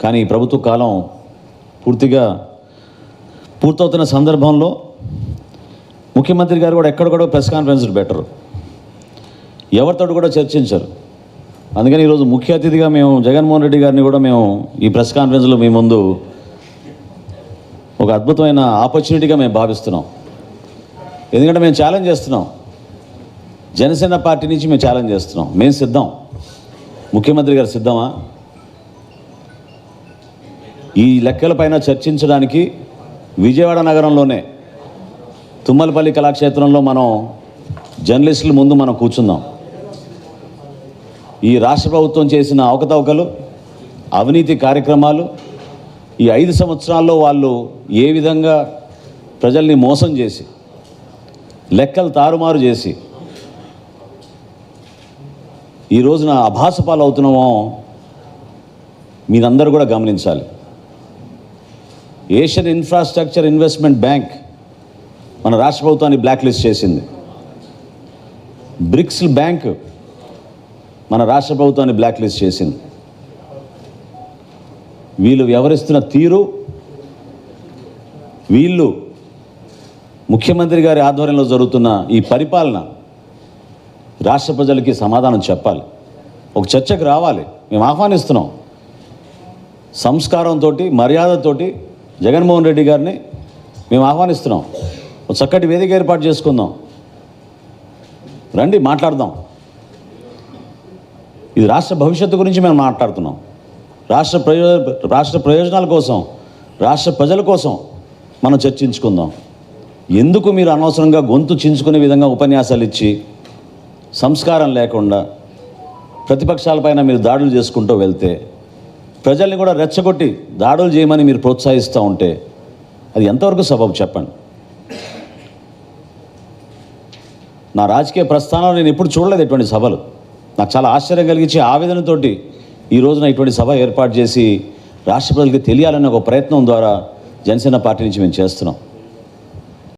కానీ ఈ ప్రభుత్వ కాలం పూర్తవుతున్న సందర్భంలో ముఖ్యమంత్రి గారు కూడా ఎక్కడ కూడా ప్రెస్ కాన్ఫరెన్స్లు పెట్టరు, ఎవరితో కూడా చర్చించరు. అందుకని ఈరోజు ముఖ్య అతిథిగా మేము జగన్మోహన్ రెడ్డి గారిని కూడా మేము ఈ ప్రెస్ కాన్ఫరెన్స్లో మీ ముందు ఒక అద్భుతమైన ఆపర్చునిటీగా మేము భావిస్తున్నాం. ఎందుకంటే మేము ఛాలెంజ్ చేస్తున్నాం, జనసేన పార్టీ నుంచి మేము ఛాలెంజ్ చేస్తున్నాం. మేము సిద్ధం, ముఖ్యమంత్రి గారు సిద్ధమా? ఈ లెక్కలపైన చర్చించడానికి విజయవాడ నగరంలోనే తుమ్మలపల్లి కళాక్షేత్రంలో మనం జర్నలిస్టుల ముందు మనం కూర్చుందాం. ఈ రాష్ట్ర ప్రభుత్వం చేసిన అవకతవకలు, అవినీతి కార్యక్రమాలు, ఈ 5 సంవత్సరాల్లో వాళ్ళు ఏ విధంగా ప్రజల్ని మోసం చేసి, లెక్కలు తారుమారు చేసి ఈ రోజున అభాసపాలు అవుతున్నామో మీరందరూ కూడా గమనించాలి. ఏషియన్ ఇన్ఫ్రాస్ట్రక్చర్ ఇన్వెస్ట్మెంట్ బ్యాంక్ మన రాష్ట్ర ప్రభుత్వాన్ని బ్లాక్ లిస్ట్ చేసింది. బ్రిక్స్ బ్యాంక్ మన రాష్ట్ర ప్రభుత్వాన్ని బ్లాక్ లిస్ట్ చేసింది. వీళ్ళు వ్యవహరిస్తున్న తీరు, వీళ్ళు ముఖ్యమంత్రి గారి ఆధ్వర్యంలో జరుగుతున్న ఈ పరిపాలన రాష్ట్ర ప్రజలకి సమాధానం చెప్పాలి, ఒక చర్చకు రావాలి. మేము ఆహ్వానిస్తున్నాం. సంస్కారంతో, మర్యాదతోటి జగన్మోహన్ రెడ్డి గారిని మేము ఆహ్వానిస్తున్నాం. ఒక చక్కటి వేదిక ఏర్పాటు చేసుకుందాం, రండి మాట్లాడదాం. ఇది రాష్ట్ర భవిష్యత్తు గురించి మేము మాట్లాడుతున్నాం. రాష్ట్ర ప్రయోజనాల కోసం, రాష్ట్ర ప్రజల కోసం మనం చర్చించుకుందాం. ఎందుకు మీరు అనవసరంగా గొంతు చించుకునే విధంగా ఉపన్యాసాలు ఇచ్చి, సంస్కారం లేకుండా ప్రతిపక్షాలపైన మీరు దాడులు చేసుకుంటూ వెళ్తే, ప్రజల్ని కూడా రెచ్చగొట్టి దాడులు చేయమని మీరు ప్రోత్సహిస్తూ ఉంటే అది ఎంతవరకు సబబు చెప్పండి. నా రాజకీయ ప్రస్థానంలో నేను ఎప్పుడు చూడలేదు ఇటువంటి సభలు. నాకు చాలా ఆశ్చర్యం కలిగించి, ఆవేదనతోటి ఈ రోజున ఇటువంటి సభ ఏర్పాటు చేసి రాష్ట్ర ప్రజలకి తెలియాలనే ఒక ప్రయత్నం ద్వారా జనసేన పార్టీ నుంచి మేము చేస్తున్నాం.